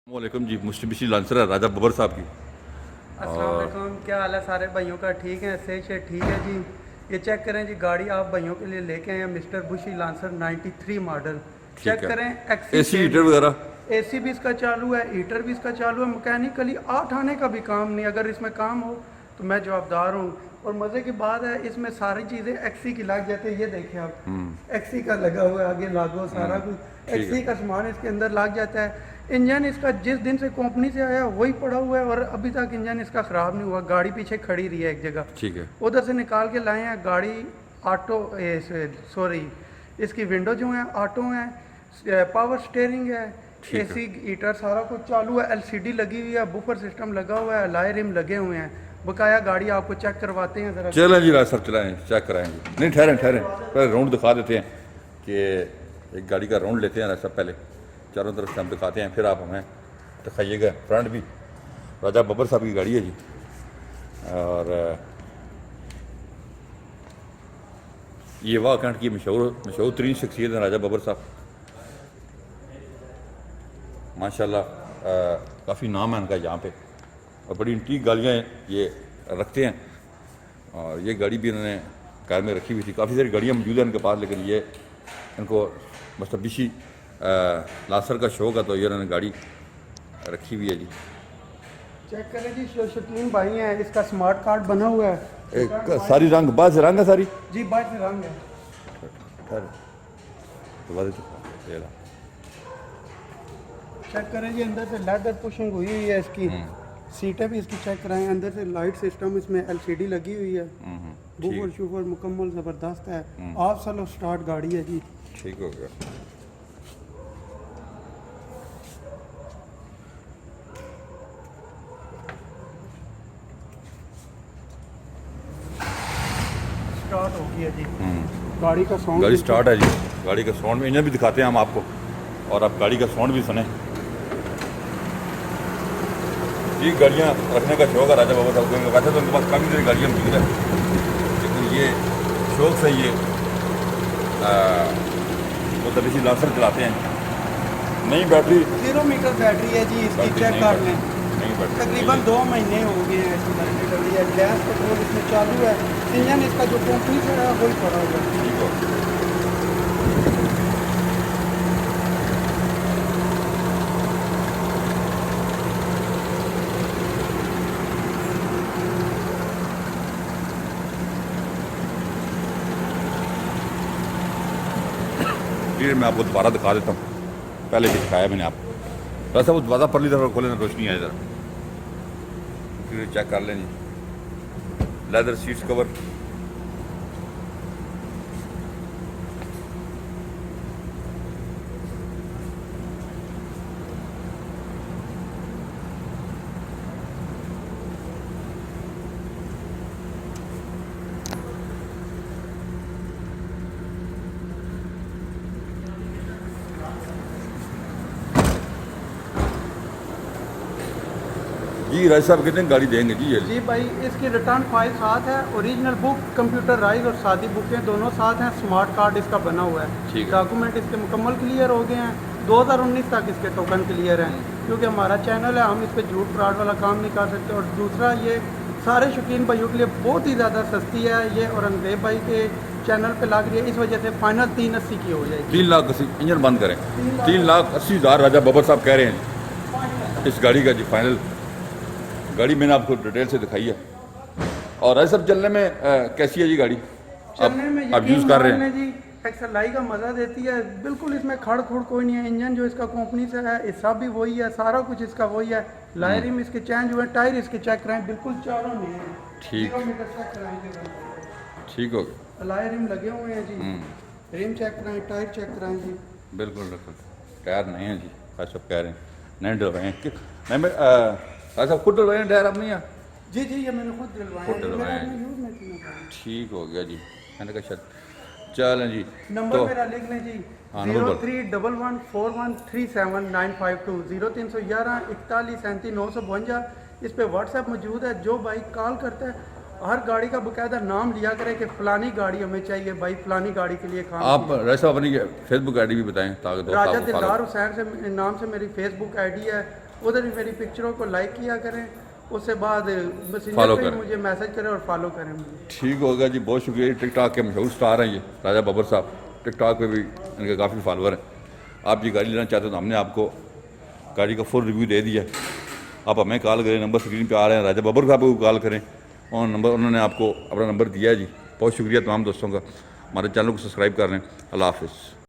वालेकुम जी, मुस्टबिशी लांसर है राजा बबर साहब की। अस्सलाम वालेकुम, क्या हाल है सारे भाइयों का? ठीक है, सही से ठीक है जी। ये चेक करें जी, गाड़ी आप भाइयों के लिए लेके आए हैं मिस्टर बुशी लांसर 93 मॉडल। ठीक चेक है। करें एक्सी एसी हीटर वगैरह एसी भी इसका चालू है, हीटर भी इसका चालू है, मैकेनिकली 8 आने का भी काम नहीं। अगर इसमें काम हो तो मैं जवाबदार हूँ। और मज़े की बात है, इसमें सारी चीज़ें एक्सी की लग जाती है। ये देखें आप, एक्सी का लगा हुआ है, आगे लागू सारा कुछ ठीक है। एक्सी का सामान इसके अंदर लग जाता है। इंजन इसका जिस दिन से कंपनी से आया वही पड़ा हुआ है और अभी तक इंजन इसका ख़राब नहीं हुआ। गाड़ी पीछे खड़ी रही है एक जगह, ठीक है। उधर से निकाल के लाए हैं। गाड़ी ऑटो सॉरी, इसकी विंडो जो है ऑटो है, पावर स्टेयरिंग है, ठीक है। एसी हीटर सारा कुछ चालू है, एलसीडी लगी हुई है, बुफर सिस्टम लगा हुआ है, अलॉय रिम लगे हुए हैं। बकाया गाड़ी आपको चेक करवाते हैं ज़रा। चलें जी राज साहब, चलाएँ, चेक कराएंगे। नहीं, ठहरें ठहरें, पहले राउंड दिखा देते हैं कि एक गाड़ी का राउंड लेते हैं राज साहब। पहले चारों तरफ से हम दिखाते हैं, फिर आप हमें दिखाइएगा। फ्रंट भी राजा बबर साहब की गाड़ी है जी। और ये वाह कंठ की मशहूर तरीन शख्सियत है राजा बबर साहब, माशाल्लाह। काफ़ी नाम है उनका यहाँ पे और बड़ी इंटीक गाड़ियाँ ये रखते हैं। और ये गाड़ी भी इन्होंने कार में रखी हुई थी। काफ़ी सारी गाड़ियाँ मौजूद हैं इनके पास, लेकिन ये इनको मस्तबिशी लासर का शौक है तो ये इन्होंने गाड़ी रखी हुई है जी। चेक करें जी, शौकीन भाई हैं, इसका स्मार्ट कार्ड बना हुआ है। एक सारी रंग बाद से रंग है सारी। जी बाइक से रंग है। चेक करें जी, अंदर से लेदर पुशिंग हुई हुई है इसकी। सीटें भी इसकी चेक कराएं। अंदर से लाइट सिस्टम इसमें एलसीडी लगी हुई है। बूफर शूफर मुकम्मल ज़बरदस्त है। आप चलो स्टार्ट गाड़ी है जी। ठीक हो गया। स्टार्ट हो गई है जी। गाड़ी का साउंड गाड़ी स्टार्ट है जी। गाड़ी का साउंड में इंजन भी दिखाते हैं हम आपको, और आप गाड़ी का साउंड भी सुने जी। गाड़ियाँ रखने का शौक है राजा बाबा साहब को। वैसे तो उनके पास काफ़ी सारी गाड़ियाँ मौजूद है, लेकिन ये शौक से ये मुस्तबिशी लांसर चलाते हैं। नई बैटरी 0 मीटर बैटरी है जी इसकी। चेक कर लें, नई बैटरी तकरीबन 2 महीने हो गए हैं इसकी बैटरी डली है। गैस पेट्रोल इसमें चालू है। इंजन इसका जो कंपनी से है वही पड़ा हुआ है। ठीक हो। फिर मैं आपको दोबारा दिखा देता हूँ, पहले भी दिखाया मैंने आपको। वैसे वो दरवाज़ा परली तरफ खोले ना, रोशनी आए ज़रा, फिर चेक कर लें जी। लेदर सीट्स कवर, जी राज साहब कितने गाड़ी देंगे जी ये? जी भाई, इसकी रिटर्न फाइल साथ है, ओरिजिनल बुक, कंप्यूटराइज और सादी बुकें दोनों साथ हैं। स्मार्ट कार्ड इसका बना हुआ है। ठीक है। डॉक्यूमेंट इसके मुकम्मल क्लियर हो गए हैं। 2019 तक इसके टोकन क्लियर हैं, क्योंकि हमारा चैनल है, हम इस पर झूठ फ्रॉड वाला काम नहीं कर सकते। और दूसरा, ये सारे शौकीन भाइयों के लिए बहुत ही ज़्यादा सस्ती है। ये औरंगजेब भाई के चैनल पे लग रही है, इस वजह से फाइनल 380 की हो जाएगी। 3,80,000। इंजन बंद करें। 3,80,000 राजा बबर साहब कह रहे हैं इस गाड़ी का जी फाइनल। गाड़ी मैंने आपको डिटेल से दिखाई है। और ऐसा चलने में कैसी है जी गाड़ी? चलने में आप यूज़ कर रहे हैं जी, एक्सएलआई का मज़ा देती है बिल्कुल। इसमें खड़ खुड़ कोई नहीं है। इंजन जो इसका कंपनी से है, हिस्सा भी वही है, सारा कुछ इसका वही है। लायरिम इसके चेंज हुए, टायर इसके चेक कराएं, बिल्कुल चारों नहीं है। ठीक। 0 मीटर चेक कराएंगे, ठीक हो गया। लायरिम लगे हुए हैं जी। रिम चेक कराएं, टायर चेक कराएं जी। बिल्कुल बिल्कुल, टायर नहीं है जी, आज सब कह रहे हैं नहीं डलवाए हैं। नहीं आज सब खुद डलवाए हैं टायर, अब नहीं है जी जी, ये मैंने खुद दिलवाया खुद है। डलवाए मेरा हैं। अपना यूज़ नहीं किया था। ठीक हो गया जी। मैंने कहा शायद चलें जी। नंबर तो मेरा लिख लें जी, हाँ, नंबर बोल। 03114137 0311 41 37 952। इस पे व्हाट्सएप मौजूद है। जो भाई कॉल करता है हर गाड़ी का बकायदा नाम लिया करें कि फलानी गाड़ी हमें चाहिए भाई, फलानी गाड़ी के लिए काम आप वैसे अपनी फेसबुक आईडी भी बताएं ताकि दोस्त राजा आपको follow दिलदार हुसैन से नाम से मेरी फेसबुक आईडी है। उधर भी मेरी पिक्चरों को लाइक किया करें, उससे बाद मैसेंजर Follow पे करें। मुझे मैसेज करें और फॉलो करें मुझे। ठीक होगा जी, बहुत शुक्रिया। टिकटॉक के मशहूर स्टार हैं ये राजा बब्बर साहब, टिकटॉक पे भी इनके काफ़ी फॉलोअर हैं। आप ये गाड़ी लेना चाहते हो तो हमने आपको गाड़ी का फुल रिव्यू दे दिया है। आप हमें कॉल करें, नंबर स्क्रीन पे आ रहे हैं, राजा बब्बर साहब को कॉल करें और नंबर उन्होंने आपको अपना नंबर दिया है जी। बहुत शुक्रिया तमाम दोस्तों का। हमारे चैनल को सब्सक्राइब कर लें। अल्लाह हाफिज़।